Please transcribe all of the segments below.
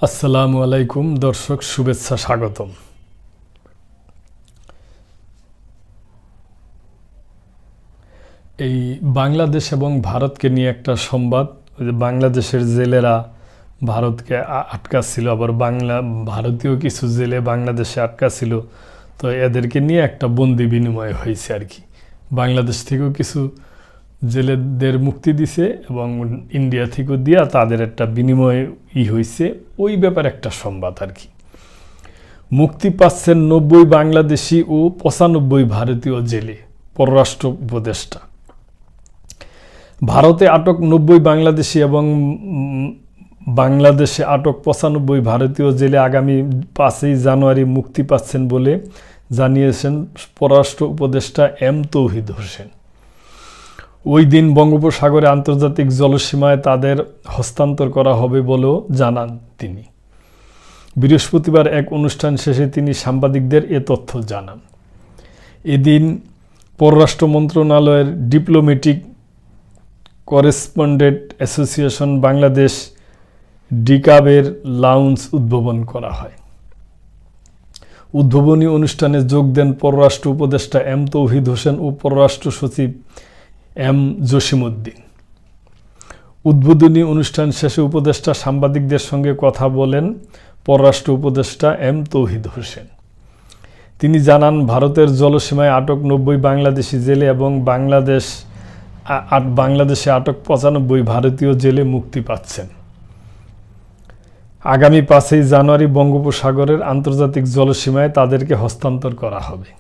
আসসালামু আলাইকুম দর্শক, শুভেচ্ছা, স্বাগতম। এই বাংলাদেশ এবং ভারতকে নিয়ে একটা সংবাদ, যে বাংলাদেশের জেলেরা ভারতকে আটকা ছিল, আবার ভারতীয় কিছু জেলে বাংলাদেশে আটকা ছিল। তো এদেরকে নিয়ে একটা বন্দি বিনিময় হয়েছে আর কি। বাংলাদেশ থেকেও কিছু জেলেদের মুক্তি দিছে এবং ইন্ডিয়া থেকেও দিয়া তাদের একটা বিনিময় হয়েছে, ওই ব্যাপারে একটা সংবাদ আর কি। মুক্তি পাচ্ছেন 90 বাংলাদেশি ও 95 ভারতীয় জেলে, পররাষ্ট্র উপদেষ্টা। ভারতে আটক 90 বাংলাদেশি এবং বাংলাদেশে আটক 95 ভারতীয় জেলে আগামী 5 জানুয়ারি মুক্তি পাচ্ছেন বলে জানিয়েছেন পররাষ্ট্র উপদেষ্টা এম তৌহিদ হোসেন। ওই দিন বঙ্গোপসাগরে আন্তর্জাতিক জলসীমায় তাদের হস্তান্তর করা হবে বলেও জানান তিনি। বৃহস্পতিবার এক অনুষ্ঠান শেষে তিনি সাংবাদিকদের এ তথ্য জানান। এদিন পররাষ্ট্র মন্ত্রণালয়ের ডিপ্লোম্যাটিক করেসপন্ডেন্ট অ্যাসোসিয়েশন বাংলাদেশ ডিকাবের লাউঞ্জ উদ্বোধন করা হয়। উদ্বোধনী অনুষ্ঠানে যোগ দেন পররাষ্ট্র উপদেষ্টা এম তৌহিদ হোসেন ও পররাষ্ট্র সচিব এম জসিমউদ্দিন। উদ্বোধনী অনুষ্ঠান শেষে উপদেষ্টা সাংবাদিকদের সঙ্গে কথা বলেন পররাষ্ট্র উপদেষ্টা এম তৌহিদ হোসেন। তিনি জানান, ভারতের জলসীমায় আটক 90 বাংলাদেশি জেলে এবং বাংলাদেশে আটক 95 ভারতীয় জেলে মুক্তি পাচ্ছেন। আগামী 5 জানুয়ারি বঙ্গোপসাগরের আন্তর্জাতিক জলসীমায় তাদেরকে হস্তান্তর করা হবে।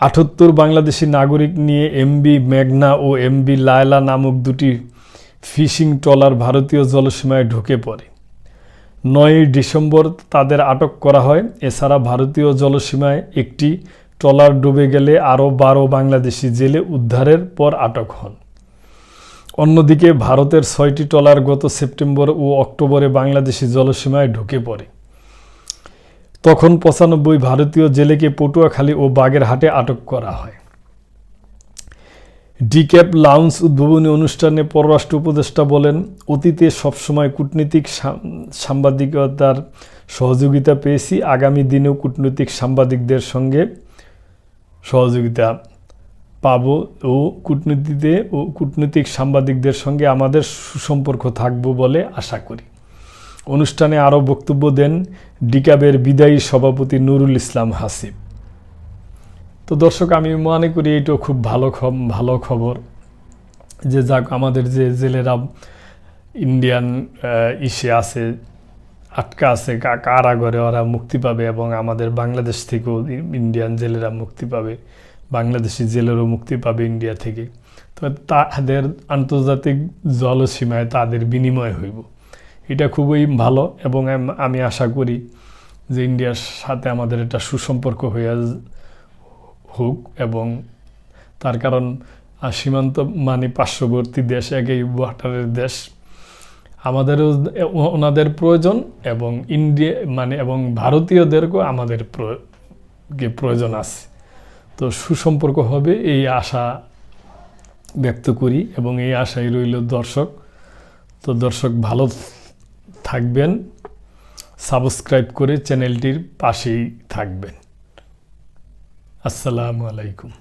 78 বাংলাদেশি নাগরিক নিয়ে এমবি মেঘনা ও এমবি লায়লা নামক দুটি ফিশিং ট্রলার ভারতীয় জলসীমায় ঢুকে পড়ে। 9 ডিসেম্বর তাদের আটক করা হয়। এছাড়া ভারতীয় জলসীমায় একটি ট্রলার ডুবে গেলে আরও 12 বাংলাদেশি জেলে উদ্ধারের পর আটক হন। অন্যদিকে ভারতের 6টি ট্রলার গত সেপ্টেম্বর ও অক্টোবরে বাংলাদেশি জলসীমায় ঢুকে পড়ে। তখন 95 ভারতীয় জেলেকে পটুয়াখালী ও বাগেরহাটে আটক করা হয়। ডিক্যাব লাউঞ্জ উদ্বোধনী অনুষ্ঠানে পররাষ্ট্র উপদেষ্টা বলেন, অতীতে সবসময় কূটনীতিক সাংবাদিকতার সহযোগিতা পেয়েছি, আগামী দিনেও কূটনৈতিক সাংবাদিকদের সঙ্গে সহযোগিতা পাব ও কূটনৈতিক সাংবাদিকদের সঙ্গে আমাদের সুসম্পর্ক থাকব বলে আশা করি। অনুষ্ঠানে আরও বক্তব্য দেন ডিকাবের বিদায়ী সভাপতি নুরুল ইসলাম হাসিব। তো দর্শক, আমি মনে করি এইটাও খুব ভালো খবর, যে যাক আমাদের যে জেলেরা ইন্ডিয়ান আছে, আটকা আছে কারাগারে, ওরা মুক্তি পাবে এবং আমাদের বাংলাদেশ থেকেও ইন্ডিয়ান জেলেরা মুক্তি পাবে, বাংলাদেশি জেলেরও মুক্তি পাবে ইন্ডিয়া থেকে। তো তাদের আন্তর্জাতিক জলসীমায় তাদের বিনিময় হইব, এটা খুবই ভালো। এবং আমি আশা করি যে ইন্ডিয়ার সাথে আমাদের একটা সুসম্পর্ক হয়ে হোক, এবং তার কারণ সীমান্ত মানে পার্শ্ববর্তী দেশ, একই বর্ডারের দেশ, আমাদেরও ওনাদের প্রয়োজন এবং এবং ভারতীয়দেরকেও আমাদের প্রয়োজন আছে। তো সুসম্পর্ক হবে এই আশা ব্যক্ত করি এবং এই আশাই রইল দর্শক। তো দর্শক, ভালো থাকবেন, সাবস্ক্রাইব করে চ্যানেলটির পাশেই থাকবেন। আসসালামু আলাইকুম।